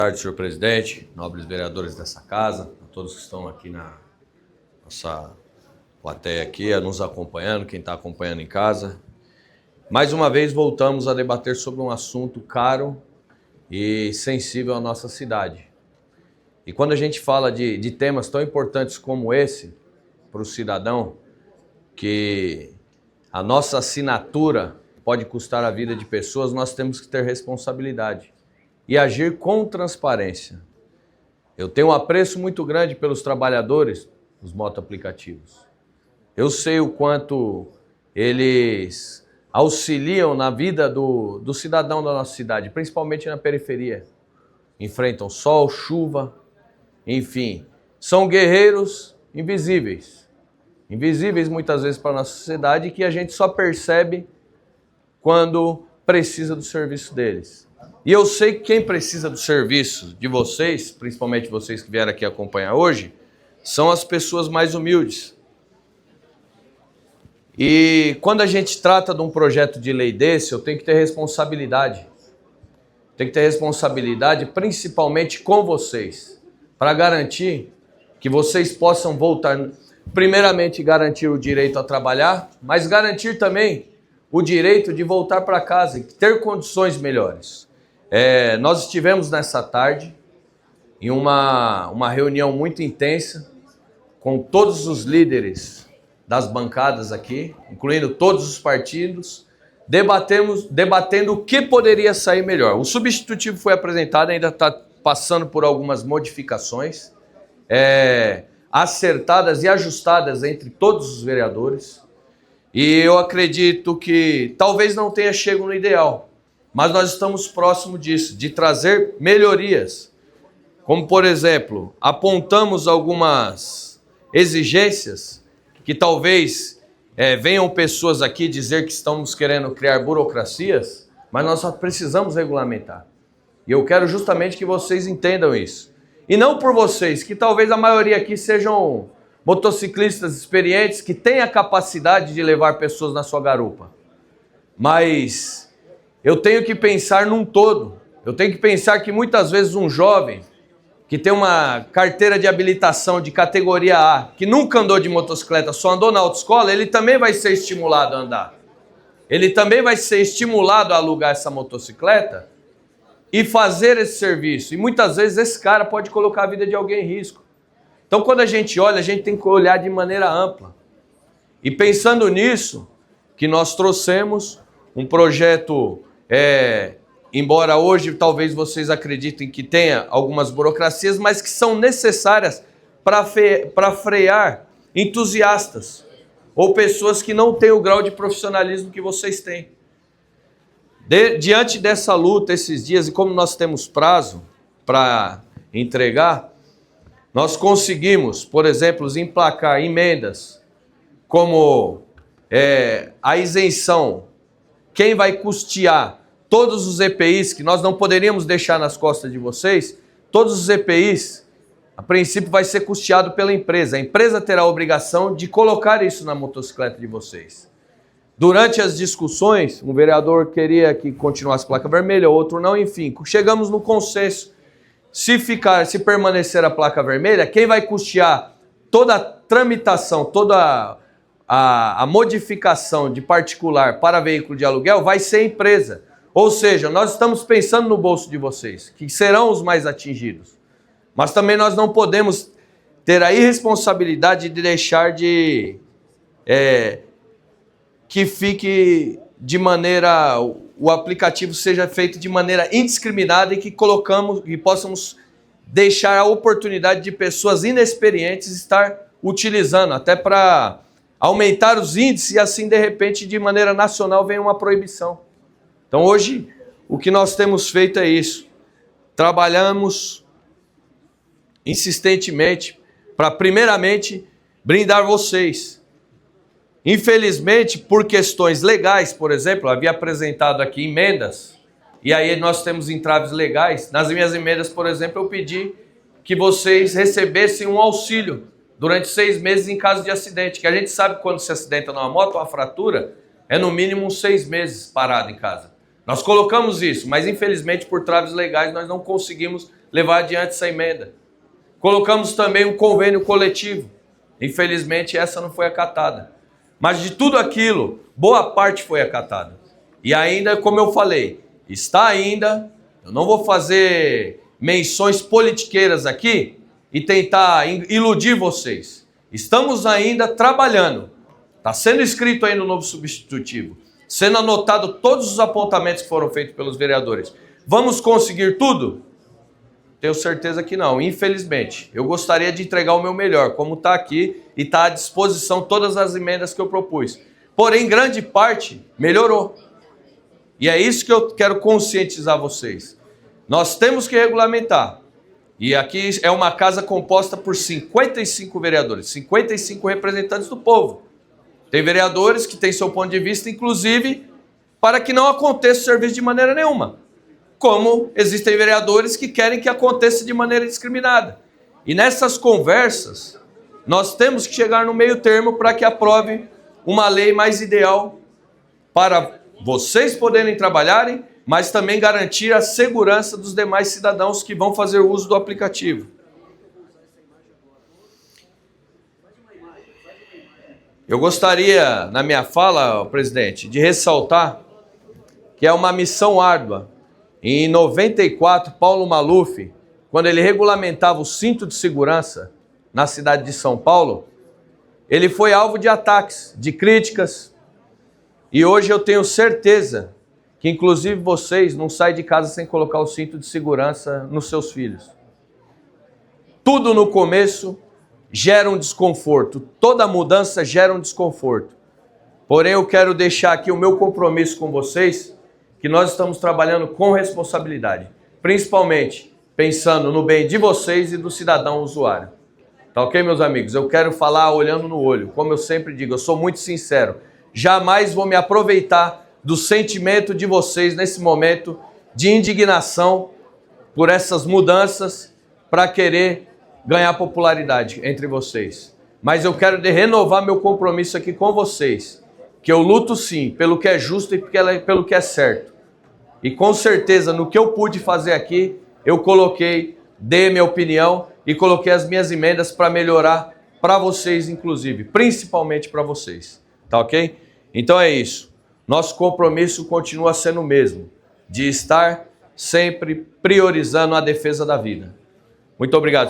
Boa tarde, senhor presidente, nobres vereadores dessa casa, a todos que estão aqui na nossa plateia aqui, nos acompanhando, quem está acompanhando em casa. Mais uma vez voltamos a debater sobre um assunto caro e sensível à nossa cidade. E quando a gente fala de temas tão importantes como esse, para o cidadão, que a nossa assinatura pode custar a vida de pessoas, nós temos que ter responsabilidade e agir com transparência. Eu tenho um apreço muito grande pelos trabalhadores dos motoaplicativos. Eu sei o quanto eles auxiliam na vida do cidadão da nossa cidade, principalmente na periferia. Enfrentam sol, chuva, enfim, são guerreiros invisíveis. Invisíveis muitas vezes para a nossa sociedade, que a gente só percebe quando precisa do serviço deles. E eu sei que quem precisa do serviço de vocês, principalmente vocês que vieram aqui acompanhar hoje, são as pessoas mais humildes. E quando a gente trata de um projeto de lei desse, eu tenho que ter responsabilidade. Tem que ter responsabilidade principalmente com vocês, para garantir que vocês possam voltar, primeiramente garantir o direito a trabalhar, mas garantir também o direito de voltar para casa e ter condições melhores. Nós estivemos nessa tarde em uma reunião muito intensa com todos os líderes das bancadas aqui, incluindo todos os partidos, debatendo o que poderia sair melhor. O substitutivo foi apresentado, ainda está passando por algumas modificações, acertadas e ajustadas entre todos os vereadores. E eu acredito que talvez não tenha chegado no ideal, mas nós estamos próximos disso, de trazer melhorias. Como, por exemplo, apontamos algumas exigências que talvez venham pessoas aqui dizer que estamos querendo criar burocracias, mas nós só precisamos regulamentar. E eu quero justamente que vocês entendam isso. E não por vocês, que talvez a maioria aqui sejam motociclistas experientes que têm a capacidade de levar pessoas na sua garupa. Mas eu tenho que pensar num todo. Eu tenho que pensar que muitas vezes um jovem que tem uma carteira de habilitação de categoria A, que nunca andou de motocicleta, só andou na autoescola, ele também vai ser estimulado a andar. Ele também vai ser estimulado a alugar essa motocicleta e fazer esse serviço. E muitas vezes esse cara pode colocar a vida de alguém em risco. Então, quando a gente olha, a gente tem que olhar de maneira ampla. E pensando nisso, que nós trouxemos um projeto, embora hoje talvez vocês acreditem que tenha algumas burocracias, mas que são necessárias para frear entusiastas ou pessoas que não têm o grau de profissionalismo que vocês têm. Diante dessa luta esses dias, e como nós temos prazo para entregar, nós conseguimos, por exemplo, emplacar emendas como a isenção, quem vai custear todos os EPIs, que nós não poderíamos deixar nas costas de vocês, todos os EPIs, a princípio, vai ser custeado pela empresa. A empresa terá a obrigação de colocar isso na motocicleta de vocês. Durante as discussões, um vereador queria que continuasse placa vermelha, outro não, enfim, chegamos no consenso. Se permanecer a placa vermelha, quem vai custear toda a tramitação, toda a modificação de particular para veículo de aluguel vai ser a empresa. Ou seja, nós estamos pensando no bolso de vocês, que serão os mais atingidos. Mas também nós não podemos ter a irresponsabilidade de deixar que fique de maneira, o aplicativo seja feito de maneira indiscriminada e que possamos deixar a oportunidade de pessoas inexperientes estar utilizando, até para aumentar os índices e assim, de repente, de maneira nacional, venha uma proibição. Então, hoje, o que nós temos feito é isso. Trabalhamos insistentemente para, primeiramente, brindar vocês. Infelizmente, por questões legais, por exemplo, eu havia apresentado aqui emendas, e aí nós temos entraves legais. Nas minhas emendas, por exemplo, eu pedi que vocês recebessem um auxílio durante 6 meses em caso de acidente, que a gente sabe quando se acidenta numa moto, uma fratura, é no mínimo uns 6 meses parado em casa. Nós colocamos isso, mas infelizmente por traves legais nós não conseguimos levar adiante essa emenda. Colocamos também um convênio coletivo. Infelizmente, essa não foi acatada. Mas de tudo aquilo, boa parte foi acatada. E ainda, como eu falei, está ainda, eu não vou fazer menções politiqueiras aqui e tentar iludir vocês. Estamos ainda trabalhando. Está sendo escrito aí no novo substitutivo, sendo anotado todos os apontamentos que foram feitos pelos vereadores. Vamos conseguir tudo? Tenho certeza que não, infelizmente. Eu gostaria de entregar o meu melhor, como está aqui, e está à disposição todas as emendas que eu propus. Porém, grande parte melhorou. E é isso que eu quero conscientizar vocês. Nós temos que regulamentar. E aqui é uma casa composta por 55 vereadores, 55 representantes do povo. Tem vereadores que têm seu ponto de vista, inclusive, para que não aconteça o serviço de maneira nenhuma. Como existem vereadores que querem que aconteça de maneira discriminada. E nessas conversas, nós temos que chegar no meio termo para que aprove uma lei mais ideal para vocês poderem trabalharem, mas também garantir a segurança dos demais cidadãos que vão fazer uso do aplicativo. Eu gostaria, na minha fala, presidente, de ressaltar que é uma missão árdua. Em 94, Paulo Maluf, quando ele regulamentava o cinto de segurança na cidade de São Paulo, ele foi alvo de ataques, de críticas. E hoje eu tenho certeza que, inclusive, vocês não saem de casa sem colocar o cinto de segurança nos seus filhos. Tudo no começo gera um desconforto, toda mudança gera um desconforto. Porém, eu quero deixar aqui o meu compromisso com vocês, que nós estamos trabalhando com responsabilidade, principalmente pensando no bem de vocês e do cidadão usuário. Tá ok, meus amigos? Eu quero falar olhando no olho, como eu sempre digo, eu sou muito sincero. Jamais vou me aproveitar do sentimento de vocês nesse momento de indignação por essas mudanças para querer ganhar popularidade entre vocês. Mas eu quero renovar meu compromisso aqui com vocês, que eu luto sim pelo que é justo e pelo que é certo. E com certeza no que eu pude fazer aqui, eu coloquei, dei minha opinião e coloquei as minhas emendas para melhorar para vocês, inclusive, principalmente para vocês. Tá ok? Então é isso. Nosso compromisso continua sendo o mesmo, de estar sempre priorizando a defesa da vida. Muito obrigado.